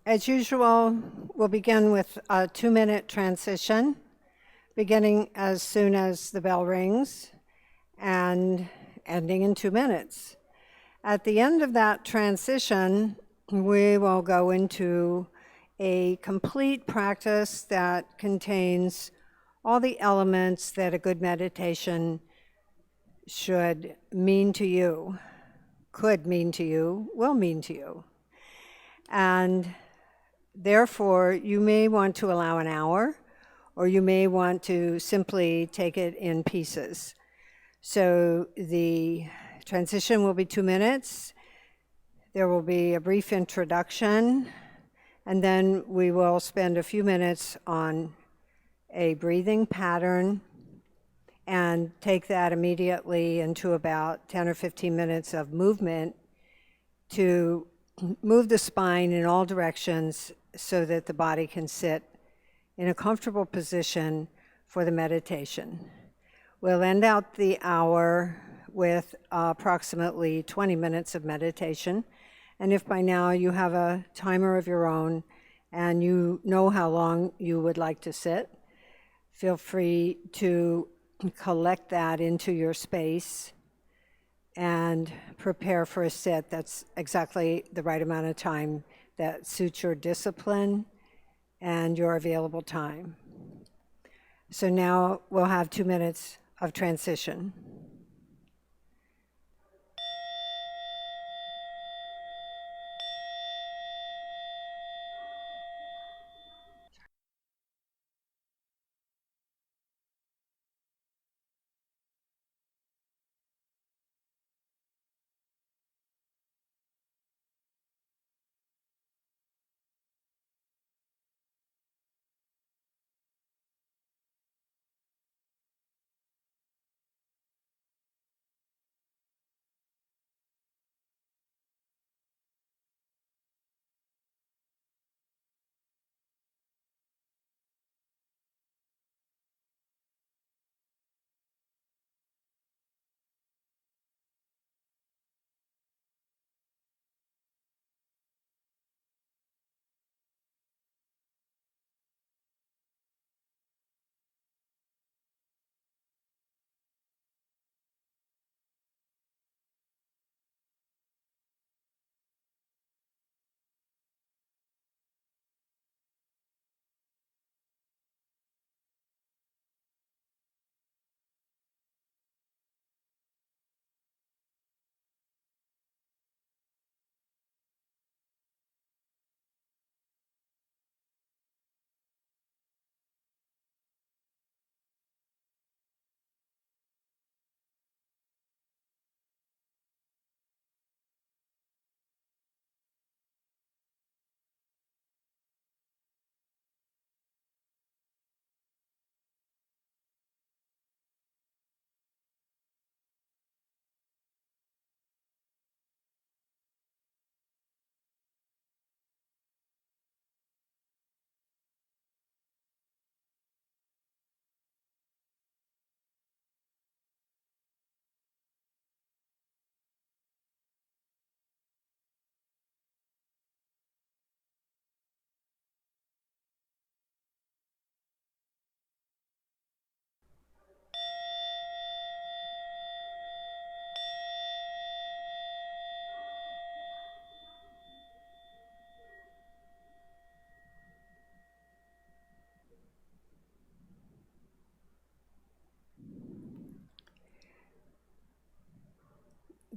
As usual, we'll begin with a 2-minute transition, beginning as soon as the bell rings and ending in 2 minutes. At the end of that transition, we will go into a complete practice that contains all the elements that a good meditation should mean to you, could mean to you, will mean to you. And therefore, you may want to allow an hour, or you may want to simply take it in pieces. So the transition will be 2 minutes. There will be a brief introduction, and then we will spend a few minutes on a breathing pattern and take that immediately into about 10 or 15 minutes of movement to move the spine in all directions so that the body can sit in a comfortable position for the meditation. We'll end out the hour with approximately 20 minutes of meditation. And if by now you have a timer of your own and you know how long you would like to sit, feel free to collect that into your space and prepare for a sit that's exactly the right amount of time that suits your discipline and your available time. So now we'll have 2 minutes of transition.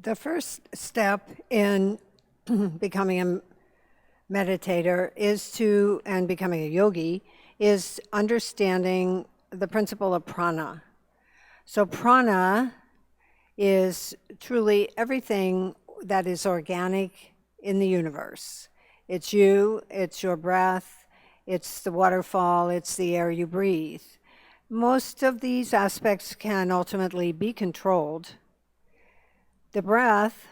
The first step in becoming a meditator and becoming a yogi is understanding the principle of prana. So prana is truly everything that is organic in the universe. It's you, it's your breath, it's the waterfall, it's the air you breathe. Most of these aspects can ultimately be controlled. The breath,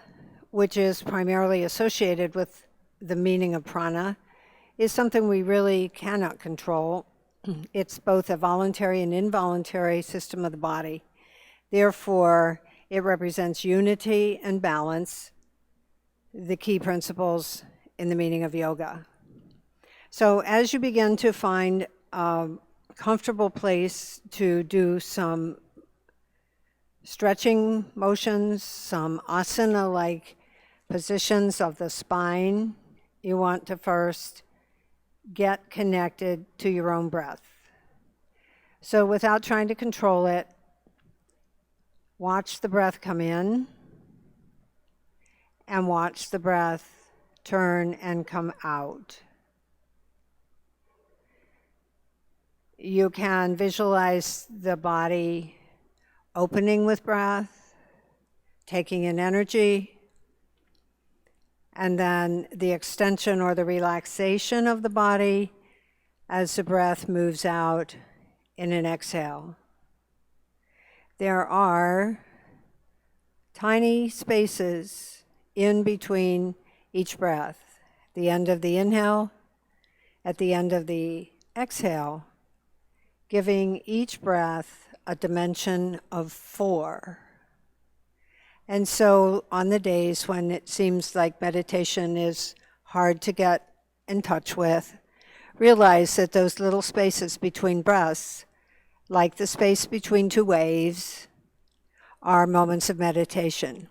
which is primarily associated with the meaning of prana, is something we really cannot control. It's both a voluntary and involuntary system of the body. Therefore, it represents unity and balance, the key principles in the meaning of yoga. So as you begin to find a comfortable place to do some stretching motions, some asana-like positions of the spine, you want to first get connected to your own breath. So without trying to control it, watch the breath come in and watch the breath turn and come out. You can visualize the body opening with breath, taking in energy, and then the extension or the relaxation of the body as the breath moves out in an exhale. There are tiny spaces in between each breath. The end of the inhale, at the end of the exhale, giving each breath a dimension of 4. And so on the days when it seems like meditation is hard to get in touch with, realize that those little spaces between breaths, like the space between 2 waves, are moments of meditation.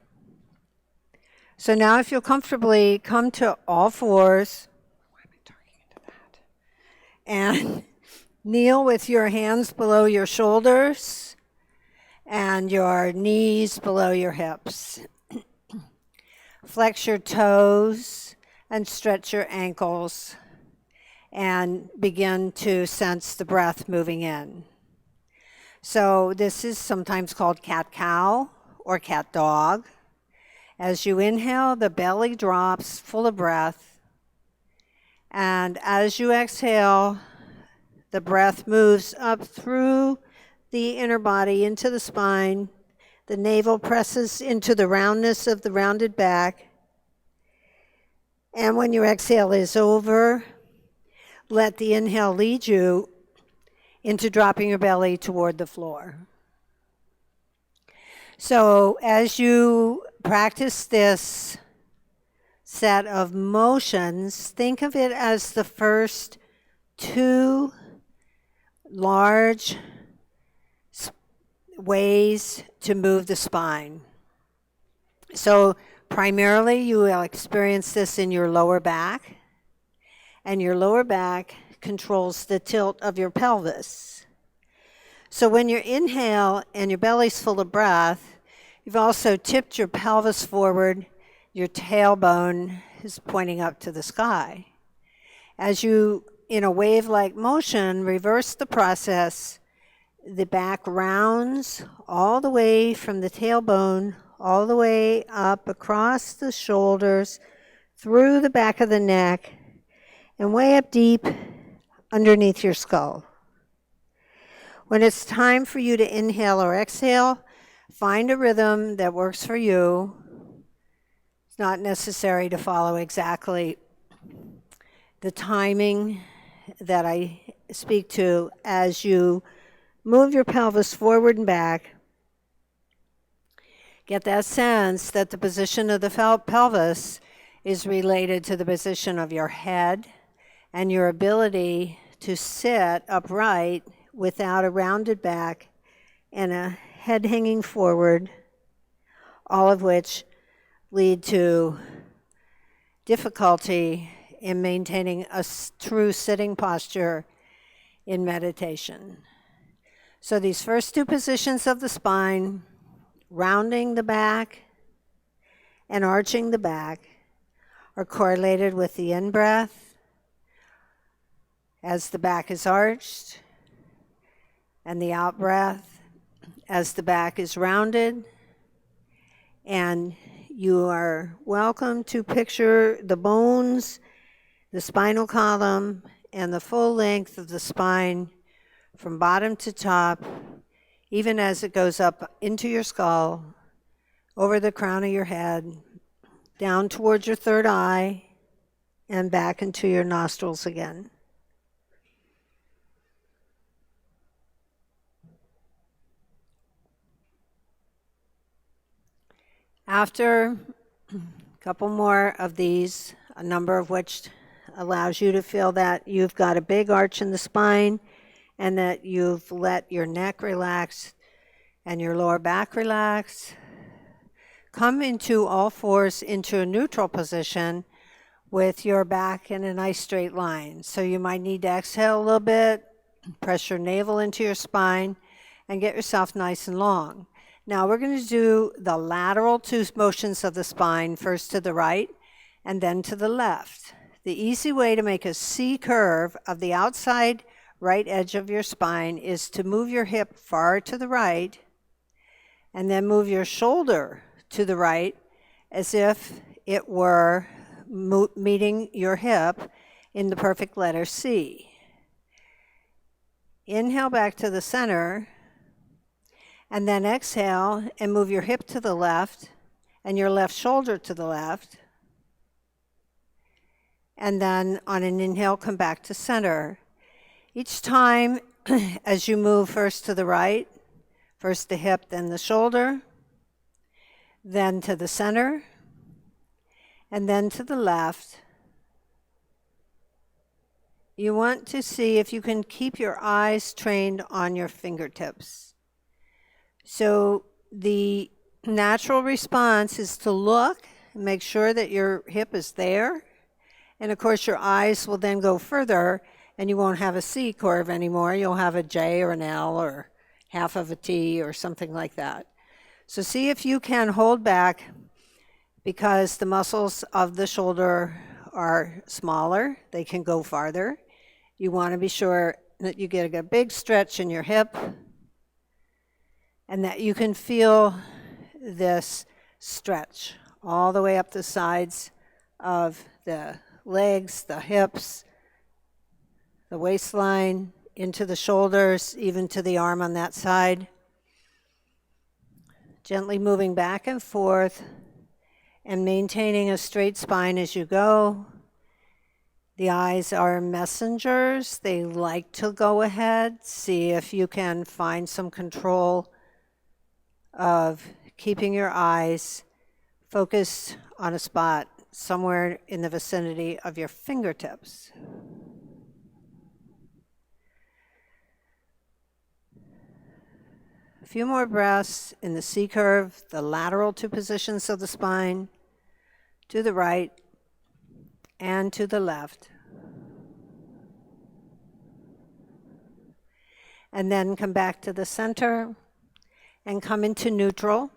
So now if you'll comfortably come to all fours, why am I talking into that? And kneel with your hands below your shoulders and your knees below your hips. Flex your toes and stretch your ankles and begin to sense the breath moving in. So this is sometimes called cat-cow or cat-dog. As you inhale, the belly drops full of breath. And as you exhale, the breath moves up through the inner body into the spine. The navel presses into the roundness of the rounded back. And when your exhale is over, let the inhale lead you into dropping your belly toward the floor. So as you practice this set of motions, think of it as the first 2 large ways to move the spine. So primarily you will experience this in your lower back, and your lower back controls the tilt of your pelvis. So when you inhale and your belly's full of breath, you've also tipped your pelvis forward, your tailbone is pointing up to the sky. As you, in a wave-like motion, reverse the process, the back rounds all the way from the tailbone, all the way up across the shoulders, through the back of the neck, and way up deep underneath your skull. When it's time for you to inhale or exhale, find a rhythm that works for you. It's not necessary to follow exactly the timing that I speak to as you move your pelvis forward and back. Get that sense that the position of the pelvis is related to the position of your head and your ability to sit upright without a rounded back and a head hanging forward, all of which lead to difficulty in maintaining a true sitting posture in meditation. So these first 2 positions of the spine, rounding the back and arching the back, are correlated with the in-breath as the back is arched, and the out-breath as the back is rounded. And you are welcome to picture the bones, the spinal column, and the full length of the spine from bottom to top, even as it goes up into your skull, over the crown of your head, down towards your third eye, and back into your nostrils again. After a couple more of these, a number of which allows you to feel that you've got a big arch in the spine and that you've let your neck relax and your lower back relax. Come into all fours into a neutral position with your back in a nice straight line. So you might need to exhale a little bit, press your navel into your spine, and get yourself nice and long. Now we're going to do the lateral two motions of the spine, first to the right and then to the left. The easy way to make a C curve of the outside right edge of your spine is to move your hip far to the right and then move your shoulder to the right as if it were meeting your hip in the perfect letter C. Inhale back to the center, and then exhale and move your hip to the left and your left shoulder to the left. And then on an inhale, come back to center. Each time as you move first to the right, first the hip, then the shoulder, then to the center, and then to the left. You want to see if you can keep your eyes trained on your fingertips. So the natural response is to look and make sure that your hip is there. And of course your eyes will then go further and you won't have a C curve anymore. You'll have a J or an L or half of a T or something like that. So see if you can hold back, because the muscles of the shoulder are smaller. They can go farther. You want to be sure that you get a big stretch in your hip and that you can feel this stretch all the way up the sides of the legs, the hips, the waistline, into the shoulders, even to the arm on that side. Gently moving back and forth and maintaining a straight spine as you go. The eyes are messengers. They like to go ahead. See if you can find some control of keeping your eyes focused on a spot somewhere in the vicinity of your fingertips. A few more breaths in the C curve, the lateral two positions of the spine, to the right and to the left. And then come back to the center and come into neutral.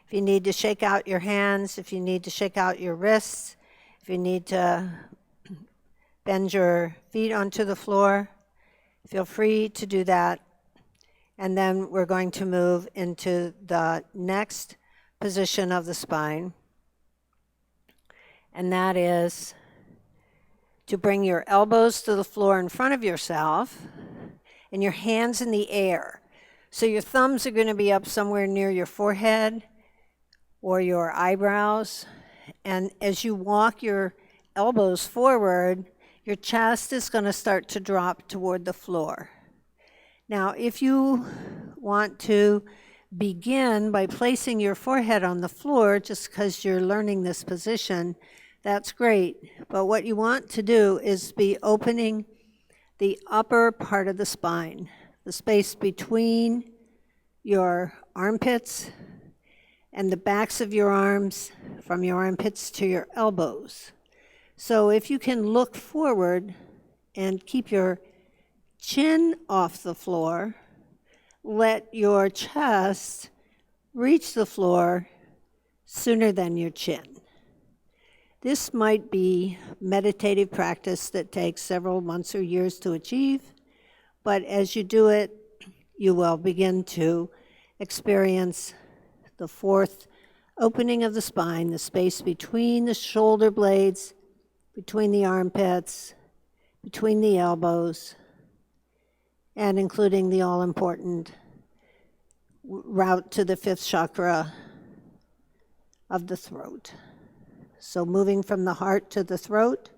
If you need to shake out your hands, if you need to shake out your wrists, if you need to bend your feet onto the floor, feel free to do that. And then we're going to move into the next position of the spine. And that is to bring your elbows to the floor in front of yourself and your hands in the air. So your thumbs are going to be up somewhere near your forehead or your eyebrows. And as you walk your elbows forward, your chest is going to start to drop toward the floor. Now, if you want to begin by placing your forehead on the floor just because you're learning this position, that's great. But what you want to do is be opening the upper part of the spine, the space between your armpits and the backs of your arms, from your armpits to your elbows. So if you can look forward and keep your chin off the floor, let your chest reach the floor sooner than your chin. This might be meditative practice that takes several months or years to achieve, but as you do it, you will begin to experience the fourth opening of the spine, the space between the shoulder blades, between the armpits, between the elbows, and including the all-important route to the fifth chakra of the throat. So moving from the heart to the throat,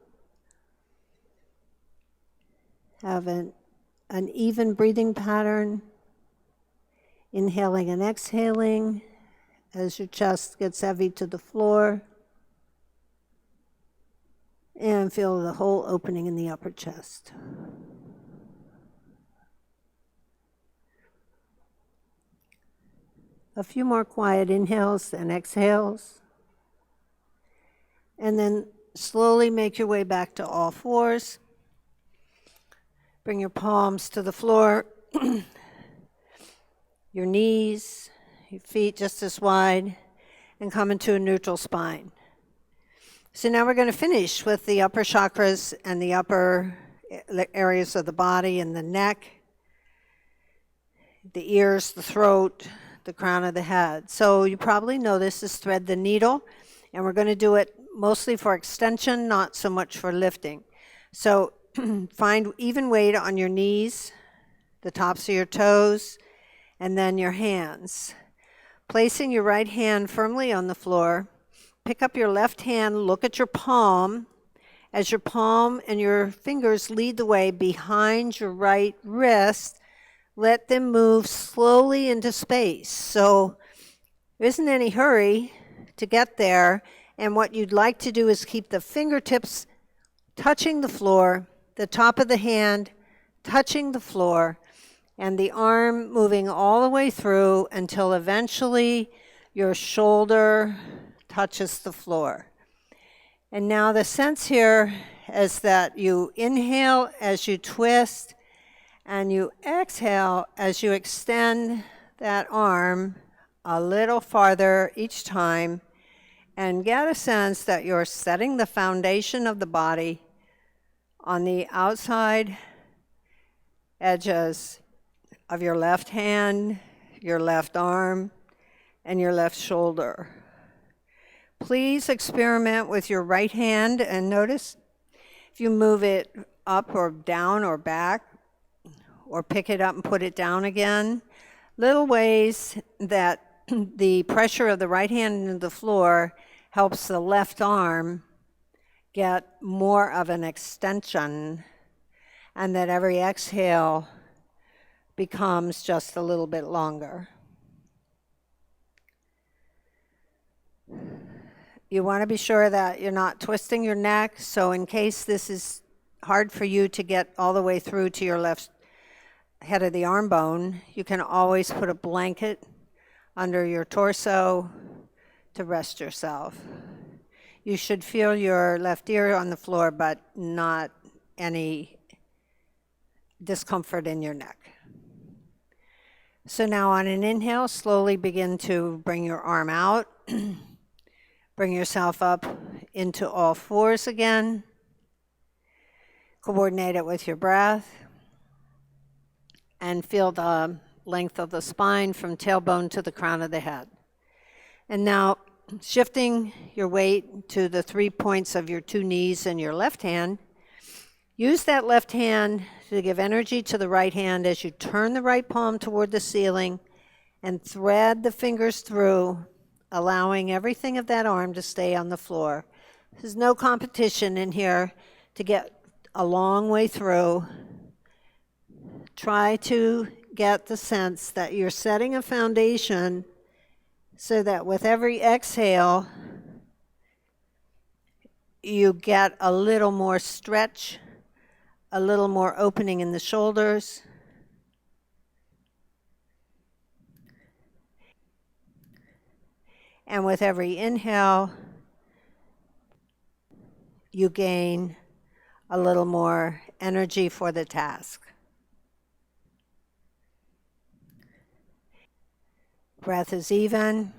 have an even breathing pattern, inhaling and exhaling as your chest gets heavy to the floor. And feel the whole opening in the upper chest. A few more quiet inhales and exhales. And then slowly make your way back to all fours. Bring your palms to the floor, your knees, your feet just as wide, and come into a neutral spine. So now we're going to finish with the upper chakras and the upper areas of the body and the neck, the ears, the throat, the crown of the head. So you probably know this is thread the needle, and we're going to do it mostly for extension, not so much for lifting. So find even weight on your knees, the tops of your toes, and then your hands. Placing your right hand firmly on the floor, pick up your left hand, look at your palm, as your palm and your fingers lead the way behind your right wrist. Let them move slowly into space. So there isn't any hurry to get there. And what you'd like to do is keep the fingertips touching the floor, the top of the hand touching the floor, and the arm moving all the way through until eventually your shoulder touches the floor. And now the sense here is that you inhale as you twist, and you exhale as you extend that arm a little farther each time, and get a sense that you're setting the foundation of the body on the outside edges of your left hand, your left arm, and your left shoulder. Please experiment with your right hand and notice if you move it up or down or back, or pick it up and put it down again. Little ways that the pressure of the right hand into the floor helps the left arm get more of an extension, and that every exhale becomes just a little bit longer. You want to be sure that you're not twisting your neck, so in case this is hard for you to get all the way through to your left head of the arm bone, you can always put a blanket under your torso to rest yourself. You should feel your left ear on the floor, but not any discomfort in your neck. So now on an inhale, slowly begin to bring your arm out. Bring yourself up into all fours again. Coordinate it with your breath. And feel the length of the spine from tailbone to the crown of the head. And now shifting your weight to the 3 points of your two knees and your left hand. Use that left hand to give energy to the right hand as you turn the right palm toward the ceiling and thread the fingers through, allowing everything of that arm to stay on the floor. There's no competition in here to get a long way through. Try to get the sense that you're setting a foundation so that with every exhale, you get a little more stretch, a little more opening in the shoulders. And with every inhale, you gain a little more energy for the task. Breath is even.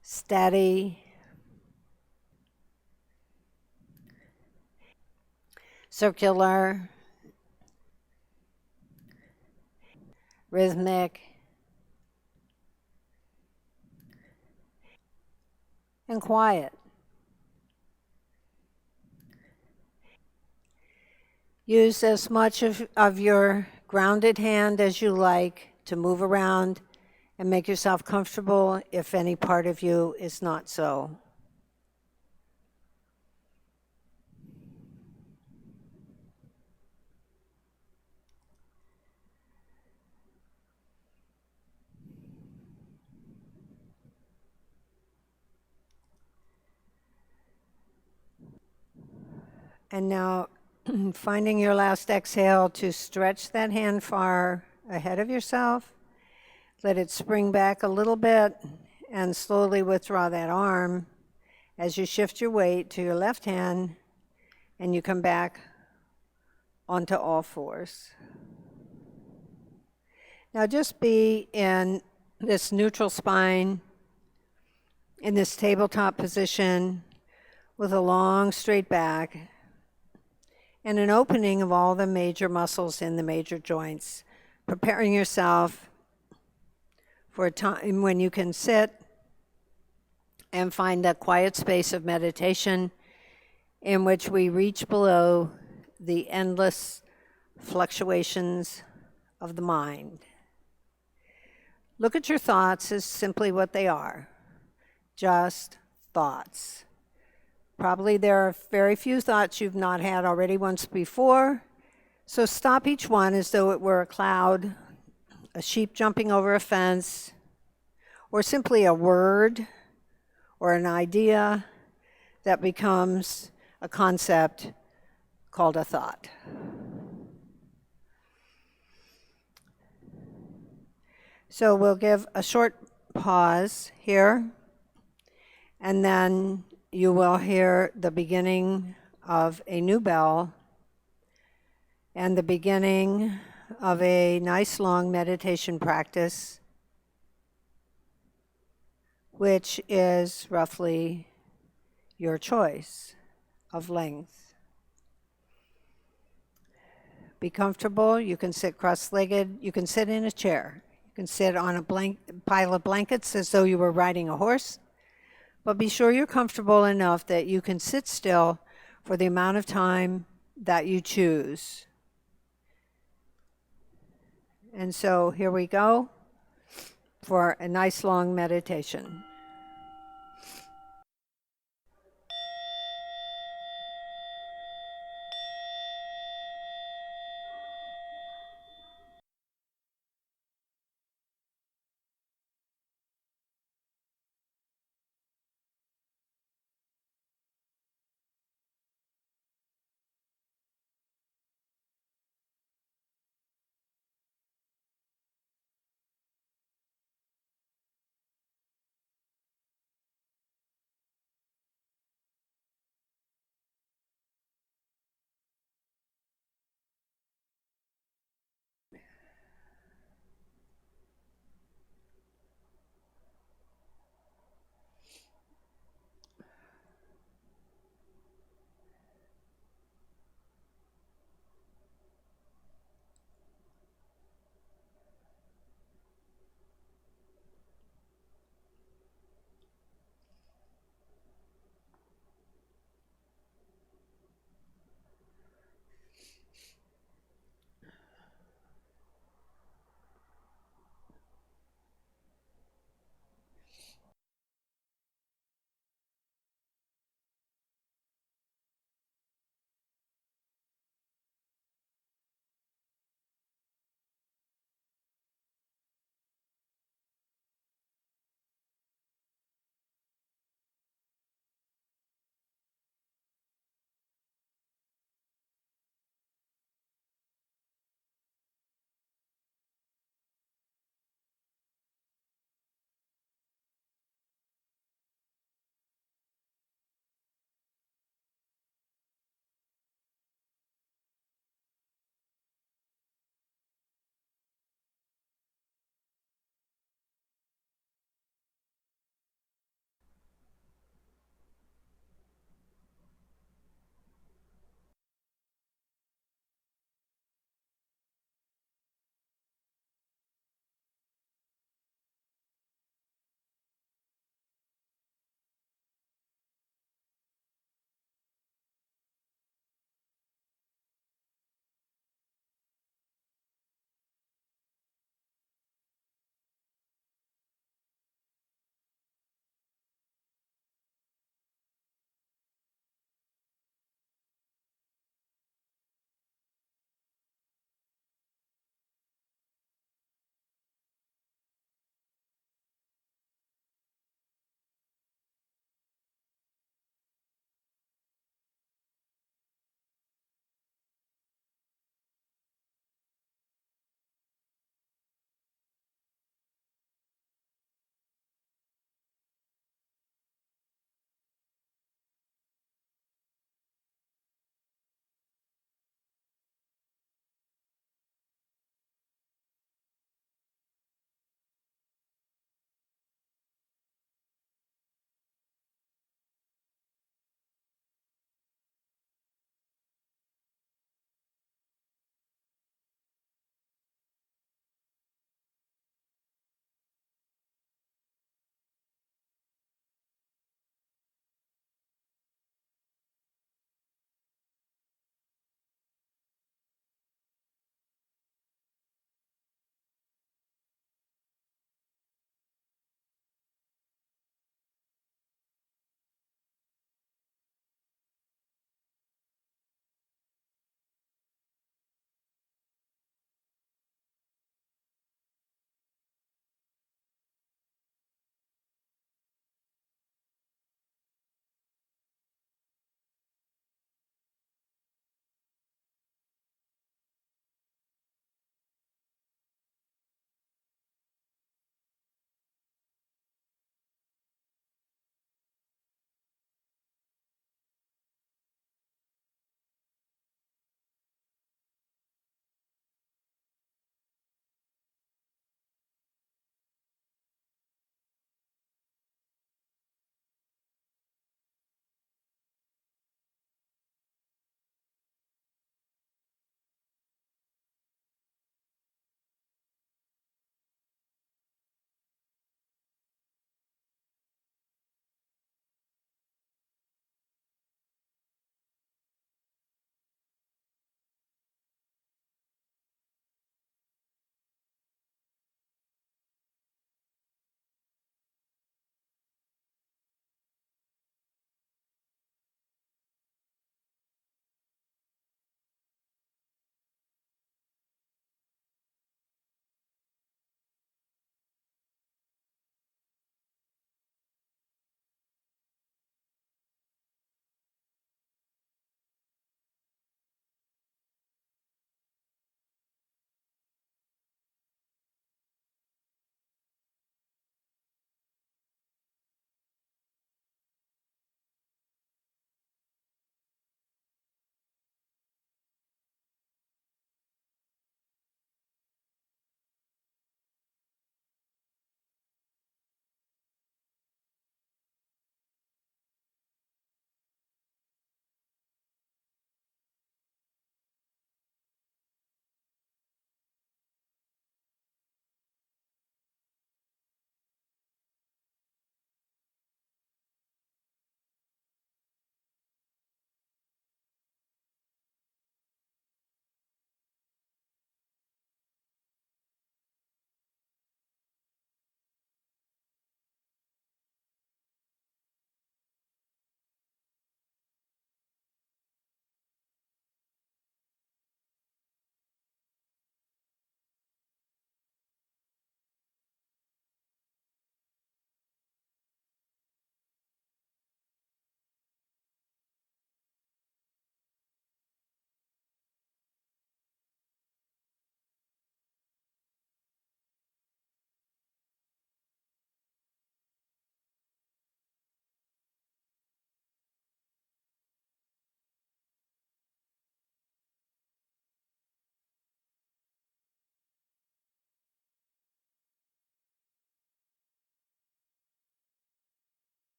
Steady. Circular. Rhythmic. And quiet. Use as much of your grounded hand as you like to move around and make yourself comfortable if any part of you is not so. And now finding your last exhale to stretch that hand far ahead of yourself. Let it spring back a little bit and slowly withdraw that arm as you shift your weight to your left hand and you come back onto all fours. Now just be in this neutral spine, in this tabletop position with a long straight back and an opening of all the major muscles in the major joints, preparing yourself for a time when you can sit and find a quiet space of meditation in which we reach below the endless fluctuations of the mind. Look at your thoughts as simply what they are, just thoughts. Probably there are very few thoughts you've not had already once before, so stop each one as though it were a cloud, a sheep jumping over a fence, or simply a word or an idea that becomes a concept called a thought. So we'll give a short pause here, and then you will hear the beginning of a new bell and the beginning of a nice long meditation practice, which is roughly your choice of length. Be comfortable. You can sit cross-legged. You can sit in a chair. You can sit on a pile of blankets as though you were riding a horse. But be sure you're comfortable enough that you can sit still for the amount of time that you choose. And so here we go for a nice long meditation.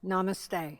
Namaste.